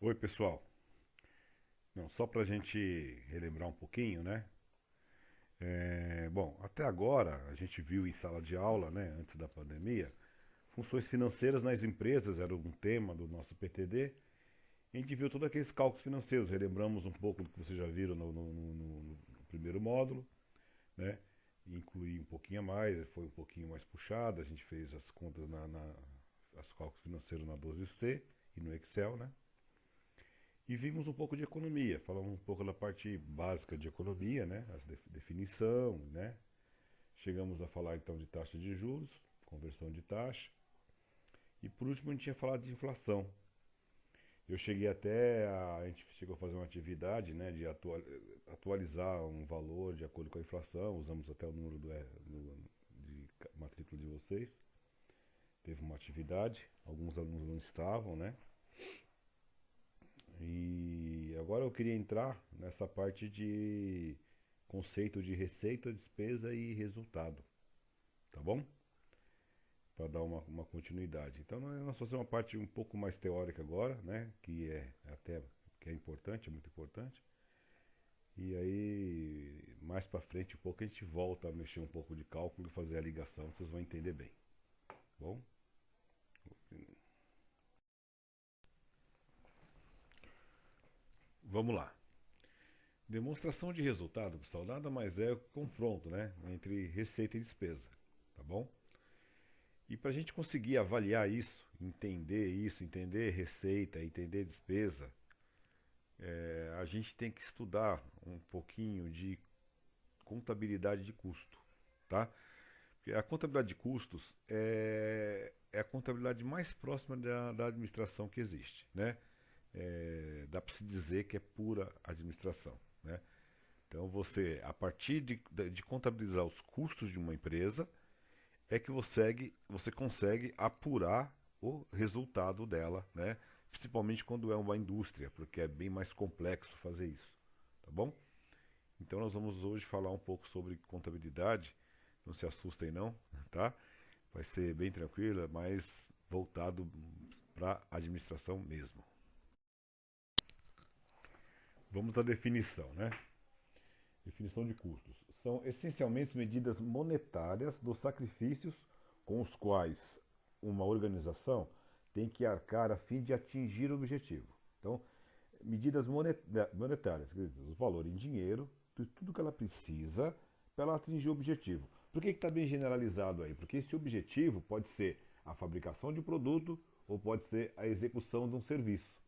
Oi, pessoal. Não, só para a gente relembrar um pouquinho, né? Bom, até agora a gente viu em sala de aula, né, antes da pandemia, funções financeiras nas empresas era um tema do nosso PTD. A gente viu todos aqueles cálculos financeiros, relembramos um pouco do que vocês já viram no primeiro módulo, né? Incluí um pouquinho a mais, foi um pouquinho mais puxado, a gente fez as contas as cálculos financeiros na 12C e no Excel, né? E vimos um pouco de economia, falamos um pouco da parte básica de economia, né? A definição, né? Chegamos a falar então de taxa de juros, conversão de taxa. E por último a gente tinha falado de inflação. A gente chegou a fazer uma atividade, né, de atualizar um valor de acordo com a inflação, usamos até o número de matrícula de vocês. Teve uma atividade, alguns alunos não estavam, né? E agora eu queria entrar nessa parte de conceito de receita, despesa e resultado, tá bom? Para dar uma continuidade. Então nós vamos fazer uma parte um pouco mais teórica agora, né? Que é importante, é muito importante. E aí mais para frente um pouco a gente volta a mexer um pouco de cálculo e fazer a ligação, vocês vão entender bem, tá bom? Vamos lá. Demonstração de resultado, pessoal, nada mais é o confronto, né, entre receita e despesa, tá bom? E para a gente conseguir avaliar isso, entender receita, entender despesa, a gente tem que estudar um pouquinho de contabilidade de custo, tá? Porque a contabilidade de custos é a contabilidade mais próxima da administração que existe, né? Dá para se dizer que é pura administração, né? Então a partir de contabilizar os custos de uma empresa, é que você consegue apurar o resultado dela, né? Principalmente quando é uma indústria, porque é bem mais complexo fazer isso, tá bom? Então nós vamos hoje falar um pouco sobre contabilidade. Não se assustem não, tá? Vai ser bem tranquila, mas voltado para administração mesmo. Vamos à definição, né? Definição de custos. São essencialmente medidas monetárias dos sacrifícios com os quais uma organização tem que arcar a fim de atingir o objetivo. Então, medidas monetárias, quer dizer, o valor em dinheiro, tudo que ela precisa para ela atingir o objetivo. Por que está bem generalizado aí? Porque esse objetivo pode ser a fabricação de um produto ou pode ser a execução de um serviço,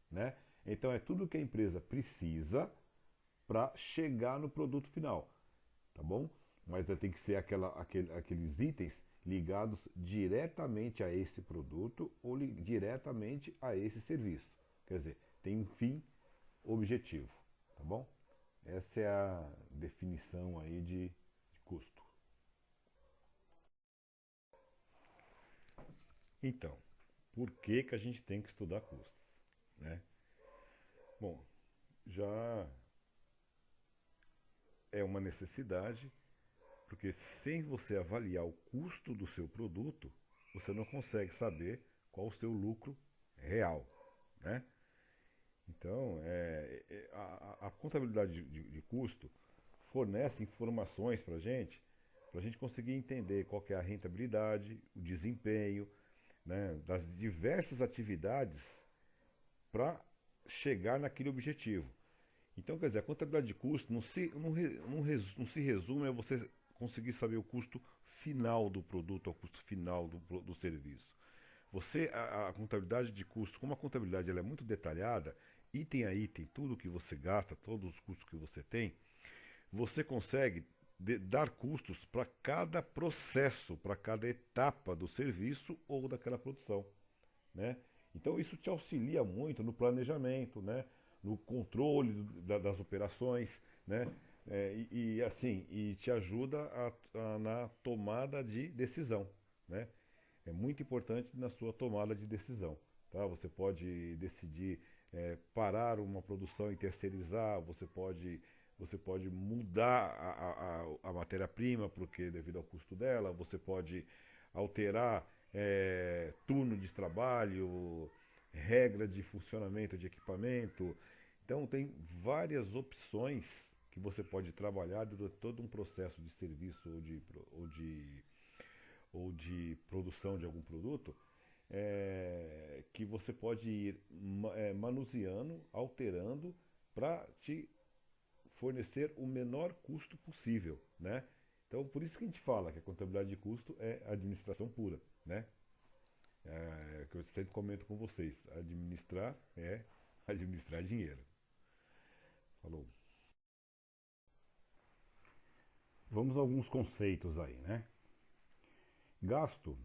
né? Então é tudo que a empresa precisa para chegar no produto final, tá bom? Mas tem que ser aqueles itens ligados diretamente a esse produto ou diretamente a esse serviço. Quer dizer, tem um fim objetivo, tá bom? Essa é a definição aí de custo. Então, por que que a gente tem que estudar custos, né? Bom, já é uma necessidade, porque sem você avaliar o custo do seu produto, você não consegue saber qual o seu lucro real, né? Então, a contabilidade de custo fornece informações para a gente conseguir entender qual que é a rentabilidade, o desempenho, né, das diversas atividades para chegar naquele objetivo. Então, quer dizer, a contabilidade de custo não se resume a você conseguir saber o custo final do produto, ou o custo final do serviço. A contabilidade de custo, como a contabilidade ela é muito detalhada, item a item, tudo que você gasta, todos os custos que você tem, você consegue dar custos para cada processo, para cada etapa do serviço ou daquela produção, né? Então isso te auxilia muito no planejamento, né? No controle das operações, né? Assim, e te ajuda na tomada de decisão, né? É muito importante na sua tomada de decisão. Tá? Você pode decidir parar uma produção e terceirizar, você pode mudar a matéria-prima porque devido ao custo dela, você pode alterar turno de trabalho, regra de funcionamento de equipamento. Então tem várias opções que você pode trabalhar durante todo um processo de serviço ou de produção de algum produto, que você pode ir manuseando, alterando para te fornecer o menor custo possível, né? Então, por isso que a gente fala que a contabilidade de custo é administração pura, né? É que eu sempre comento com vocês, administrar é administrar dinheiro. Falou. Vamos a alguns conceitos aí, né? Gasto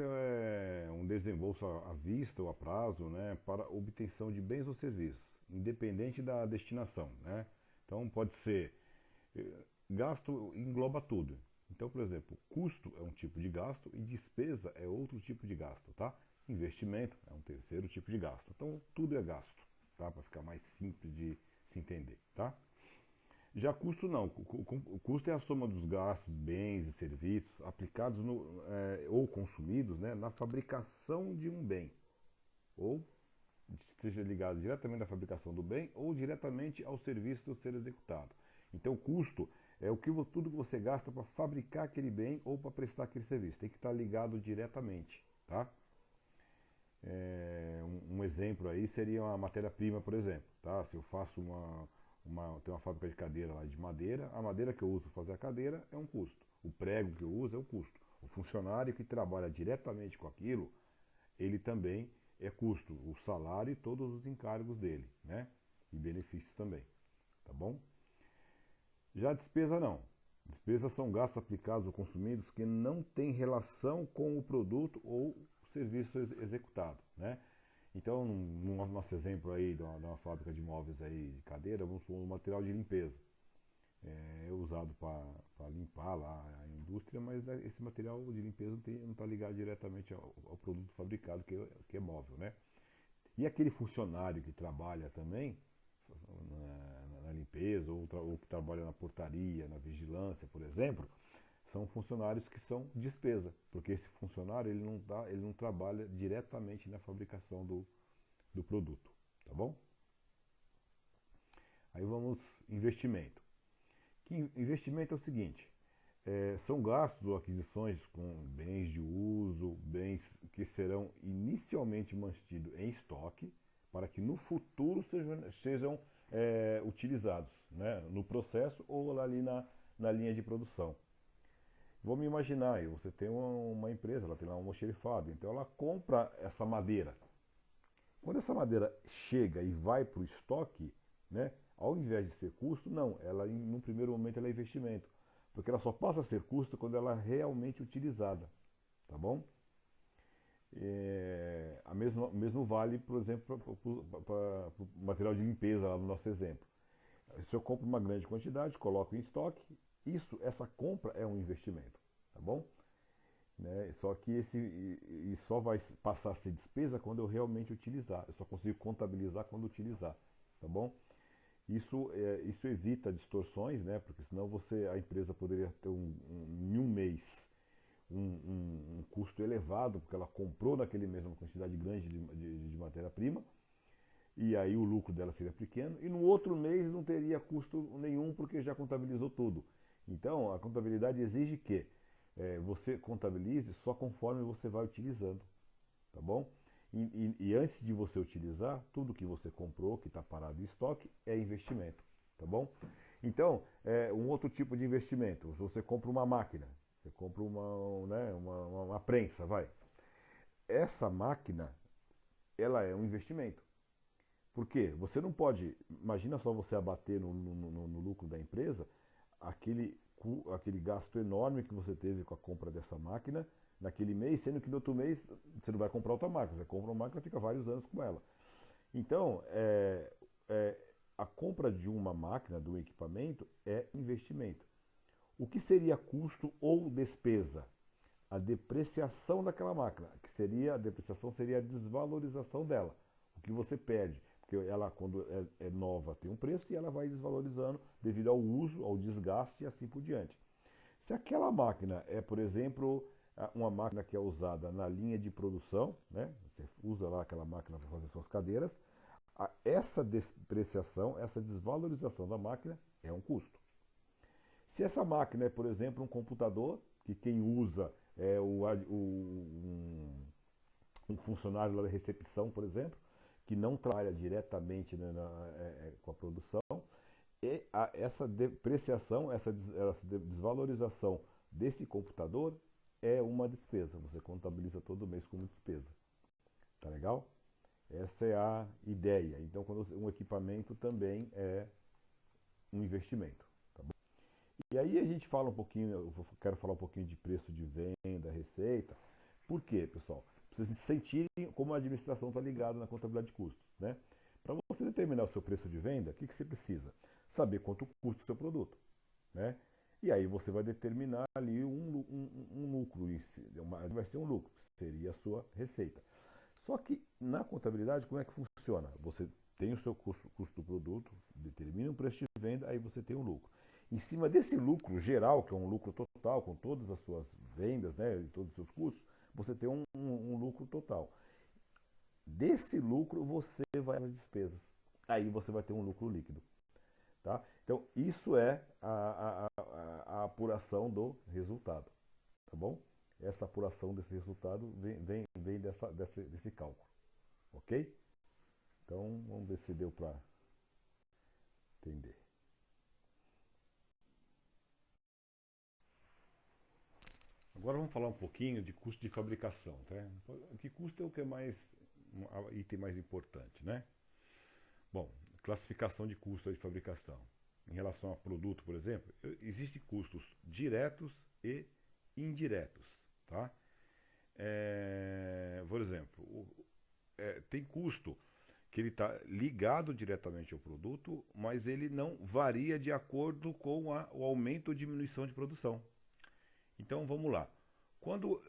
é um desembolso à vista ou a prazo, né, para obtenção de bens ou serviços, independente da destinação, né? Então pode ser gasto engloba tudo. Então, por exemplo, custo é um tipo de gasto e despesa é outro tipo de gasto, tá? Investimento é um terceiro tipo de gasto. Então tudo é gasto, tá? Para ficar mais simples de se entender, tá? Já custo não. O custo é a soma dos gastos, bens e serviços aplicados ou consumidos, né, na fabricação de um bem, ou seja ligado diretamente à fabricação do bem ou diretamente ao serviço a ser executado. Então, o custo é tudo que você gasta para fabricar aquele bem ou para prestar aquele serviço. Tem que estar ligado diretamente, tá? Um exemplo aí seria uma matéria-prima, por exemplo, tá? Se eu faço tenho uma fábrica de cadeira lá de madeira, a madeira que eu uso para fazer a cadeira é um custo. O prego que eu uso é um custo. O funcionário que trabalha diretamente com aquilo, ele também é custo. O salário e todos os encargos dele, né? E benefícios também, tá bom? Já a despesa não. Despesas são gastos aplicados ou consumidos que não têm relação com o produto ou o serviço executado, né? Então, no nosso exemplo aí de uma fábrica de móveis aí de cadeira, vamos supor um material de limpeza. É usado para limpar lá a indústria, mas esse material de limpeza não está ligado diretamente ao produto fabricado, que é móvel, né? E aquele funcionário que trabalha também na limpeza, ou que trabalha na portaria, na vigilância, por exemplo, são funcionários que são despesa, porque esse funcionário ele não trabalha diretamente na fabricação do produto, tá bom? Aí vamos investimento. Que investimento é o seguinte: são gastos ou aquisições com bens de uso, bens que serão inicialmente mantidos em estoque para que no futuro sejam utilizados, né, no processo ou ali na linha de produção. Vamos imaginar aí, você tem uma empresa, ela tem lá um almoxerifado, então ela compra essa madeira. Quando essa madeira chega e vai para o estoque, né, ao invés de ser custo, não, no primeiro momento ela é investimento, porque ela só passa a ser custo quando ela é realmente utilizada, tá bom? O mesmo vale, por exemplo, para o material de limpeza, lá no nosso exemplo. Se eu compro uma grande quantidade, coloco em estoque, essa compra é um investimento, tá bom? Né? Só que só vai passar a ser despesa quando eu realmente utilizar. Eu só consigo contabilizar quando utilizar, tá bom? Isso evita distorções, né? Porque senão a empresa poderia ter em um mês um custo elevado, porque ela comprou naquele mesmo uma quantidade grande de matéria-prima, e aí o lucro dela seria pequeno, e no outro mês não teria custo nenhum, porque já contabilizou tudo. Então, a contabilidade exige que você contabilize só conforme você vai utilizando, tá bom? E antes de você utilizar, tudo que você comprou, que está parado em estoque, é investimento, tá bom? Então, um outro tipo de investimento, se você compra uma máquina, você compra uma prensa, vai. Essa máquina, ela é um investimento. Por quê? Você não pode, imagina só você abater no lucro da empresa aquele gasto enorme que você teve com a compra dessa máquina naquele mês, sendo que no outro mês você não vai comprar outra máquina, você compra uma máquina e fica vários anos com ela. Então, a compra de uma máquina, de um equipamento, é investimento. O que seria custo ou despesa? A depreciação daquela máquina, a depreciação seria a desvalorização dela, o que você perde. Porque ela, quando é nova, tem um preço e ela vai desvalorizando devido ao uso, ao desgaste e assim por diante. Se aquela máquina por exemplo, uma máquina que é usada na linha de produção, né? Você usa lá aquela máquina para fazer suas cadeiras. Essa depreciação, essa desvalorização da máquina é um custo. Se essa máquina é, por exemplo, um computador, que quem usa é um funcionário lá da recepção, por exemplo, que não trabalha diretamente, né, com a produção, e essa depreciação, essa desvalorização desse computador é uma despesa. Você contabiliza todo mês como despesa. Tá legal? Essa é a ideia. Então, quando um equipamento também é um investimento. Tá bom? E aí a gente fala um pouquinho, quero falar um pouquinho de preço de venda, receita. Por quê, pessoal? Para vocês sentirem como a administração está ligada na contabilidade de custos. Né? Para você determinar o seu preço de venda, o que você precisa? Saber quanto custa o seu produto. Né? E aí você vai determinar ali um lucro. Vai ser um lucro, seria a sua receita. Só que na contabilidade, como é que funciona? Você tem o seu custo do produto, determina um preço de venda, aí você tem um lucro. Em cima desse lucro geral, que é um lucro total, com todas as suas vendas, né, e todos os seus custos, você tem um lucro total. Desse lucro, você vai às despesas. Aí você vai ter um lucro líquido. Tá? Então, isso é a apuração do resultado. Tá bom? Essa apuração desse resultado vem desse cálculo. Ok? Então, vamos ver se deu para entender. Agora vamos falar um pouquinho de custo de fabricação. Tá? Que custo é o que é mais um item mais importante, né? Bom, classificação de custo de fabricação. Em relação a produto, por exemplo, existem custos diretos e indiretos. Tá? Por exemplo, tem custo que ele está ligado diretamente ao produto, mas ele não varia de acordo com o aumento ou diminuição de produção. Então vamos lá. Quando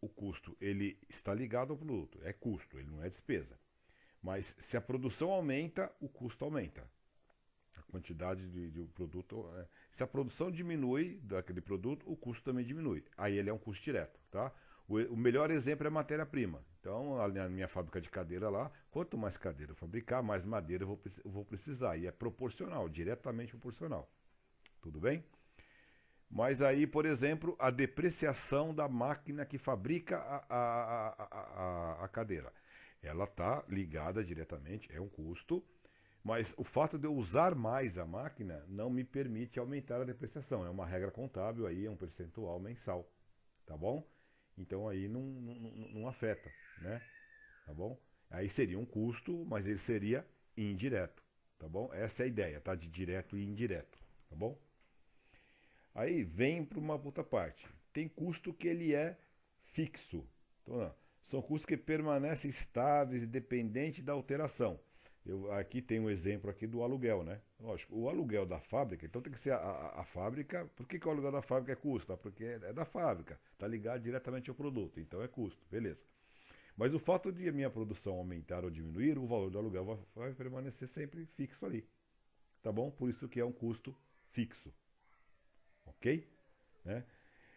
o custo ele está ligado ao produto, é custo, ele não é despesa. Mas se a produção aumenta, o custo aumenta. A quantidade de produto. Se a produção diminui daquele produto, o custo também diminui. Aí ele é um custo direto. Tá? O melhor exemplo é a matéria-prima. Então, na minha fábrica de cadeira lá, quanto mais cadeira eu fabricar, mais madeira eu vou precisar. E é proporcional, diretamente proporcional. Tudo bem? Mas aí, por exemplo, a depreciação da máquina que fabrica a cadeira. Ela está ligada diretamente, é um custo, mas o fato de eu usar mais a máquina não me permite aumentar a depreciação. É uma regra contábil, aí é um percentual mensal. Tá bom? Então aí não afeta, né? Tá bom? Aí seria um custo, mas ele seria indireto. Tá bom? Essa é a ideia, tá? De direto e indireto. Tá bom? Aí vem para uma outra parte. Tem custo que ele é fixo. Então, são custos que permanecem estáveis e dependentes da alteração. Aqui tem um exemplo aqui do aluguel, né? Lógico, o aluguel da fábrica, então tem que ser a fábrica. Por que o aluguel da fábrica é custo? Porque é da fábrica, está ligado diretamente ao produto, então é custo, beleza. Mas o fato de a minha produção aumentar ou diminuir, o valor do aluguel vai permanecer sempre fixo ali. Tá bom? Por isso que é um custo fixo. Ok? Né?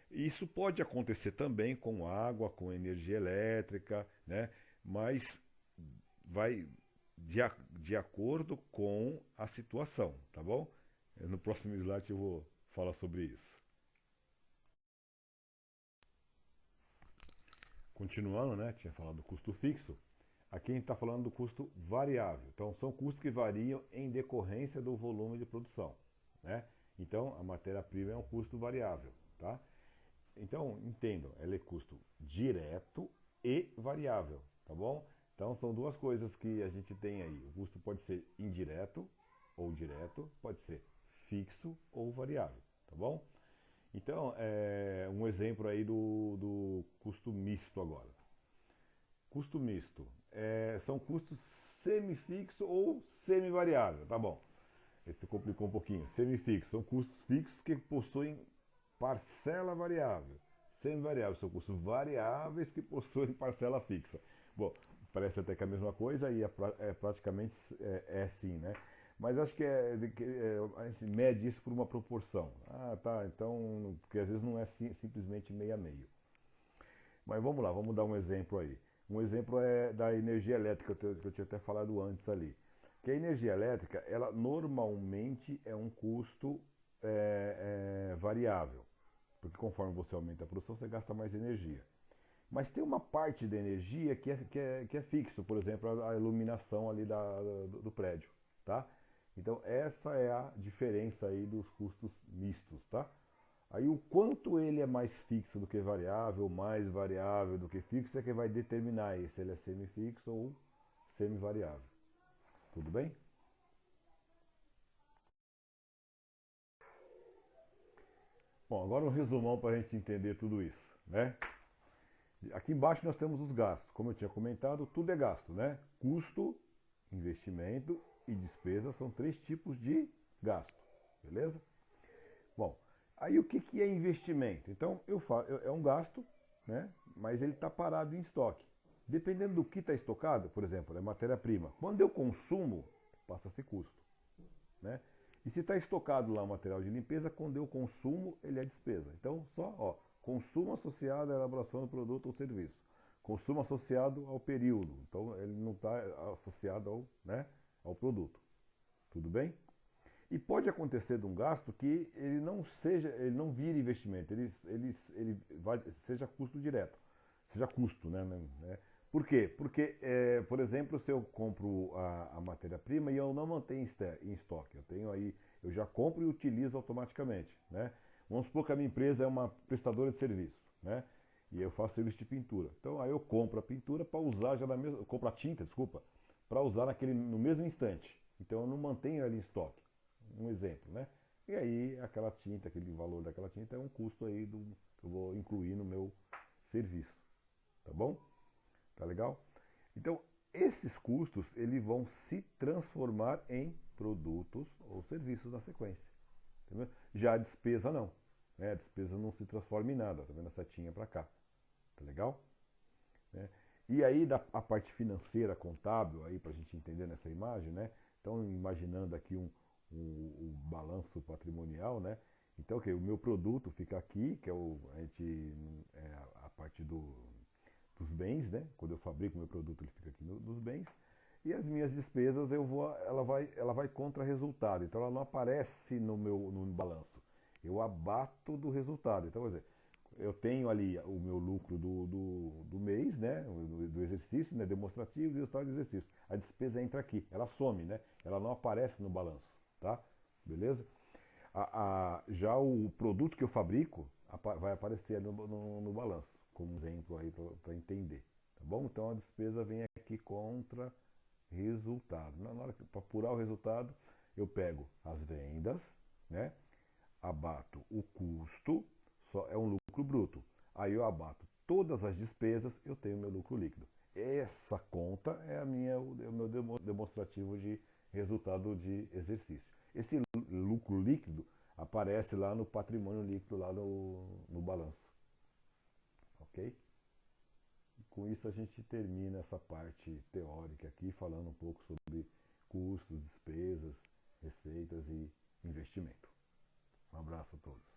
Isso pode acontecer também com água, com energia elétrica, né? Mas vai de acordo com a situação, tá bom? No próximo slide eu vou falar sobre isso. Continuando, né? Tinha falado do custo fixo. Aqui a gente está falando do custo variável. Então, são custos que variam em decorrência do volume de produção, né? Então, a matéria-prima é um custo variável, tá? Então, entendam, ela é custo direto e variável, tá bom? Então, são duas coisas que a gente tem aí. O custo pode ser indireto ou direto, pode ser fixo ou variável, tá bom? Então, um exemplo aí do custo misto agora. Custo misto são custos semifixo ou semivariável, tá bom? Esse complicou um pouquinho. Semifixo são custos fixos que possuem parcela variável. Semivariável são custos variáveis que possuem parcela fixa. Bom, parece até que é a mesma coisa e praticamente sim, né? Mas acho que a gente mede isso por uma proporção. Ah, tá, então, porque às vezes não é simplesmente meio a meio. Mas vamos lá, vamos dar um exemplo aí. Um exemplo é da energia elétrica, que eu tinha até falado antes ali. Que a energia elétrica, ela normalmente é um custo variável. Porque conforme você aumenta a produção, você gasta mais energia. Mas tem uma parte da energia que é fixo, por exemplo, a iluminação ali do prédio, tá? Então essa é a diferença aí dos custos mistos, tá? Aí o quanto ele é mais fixo do que variável, mais variável do que fixo, é que vai determinar aí se ele é semifixo ou semivariável. Tudo bem? Bom, agora um resumão para a gente entender tudo isso, né? Aqui embaixo nós temos os gastos. Como eu tinha comentado, tudo é gasto, né? Custo, investimento e despesa são três tipos de gasto, beleza? Bom, aí o que é investimento? Então, é um gasto, né? Mas ele está parado em estoque. Dependendo do que está estocado, por exemplo, é matéria-prima. Quando eu consumo, passa a ser custo, né? E se está estocado lá o material de limpeza, quando eu consumo, ele é despesa. Então, só, ó, consumo associado à elaboração do produto ou serviço. Consumo associado ao período. Então, ele não está associado ao, né, ao produto. Tudo bem? E pode acontecer de um gasto que ele não vire investimento, seja custo direto, seja custo, né? Por quê? Porque, por exemplo, se eu compro a matéria-prima e eu não mantenho em estoque, eu já compro e utilizo automaticamente, né? Vamos supor que a minha empresa é uma prestadora de serviço, né? E eu faço serviço de pintura. Então aí eu compro a pintura para usar já na mesma, eu compro a tinta, desculpa, para usar no mesmo instante. Então eu não mantenho ela em estoque. Um exemplo, né? E aí aquela tinta, aquele valor daquela tinta é um custo aí que eu vou incluir no meu serviço, tá bom? Tá legal? Então, esses custos, eles vão se transformar em produtos ou serviços na sequência. Entendeu? Já a despesa não. Né? A despesa não se transforma em nada. Tá vendo a setinha para cá? Tá legal? Né? E aí a parte financeira, contábil, aí para a gente entender nessa imagem, né? Então, imaginando aqui um balanço patrimonial, né? Então, okay, o meu produto fica aqui, que é a parte dos bens, né? Quando eu fabrico o meu produto, ele fica aqui nos bens. E as minhas despesas, ela vai contra resultado. Então, ela não aparece no balanço. Eu abato do resultado. Então, por exemplo, eu tenho ali o meu lucro do mês, né? Do exercício, né? Demonstrativo e o resultado do exercício. A despesa entra aqui, ela some, né? Ela não aparece no balanço, tá? Beleza? Já o produto que eu fabrico vai aparecer no balanço, como exemplo aí para entender, tá bom? Então a despesa vem aqui contra resultado. Na hora para apurar o resultado, eu pego as vendas, né? Abato o custo, só é um lucro bruto. Aí eu abato todas as despesas, eu tenho meu lucro líquido. Essa conta é o meu demonstrativo de resultado de exercício. Esse lucro líquido aparece lá no patrimônio líquido, lá no balanço. Ok? Com isso a gente termina essa parte teórica aqui, falando um pouco sobre custos, despesas, receitas e investimento. Um abraço a todos.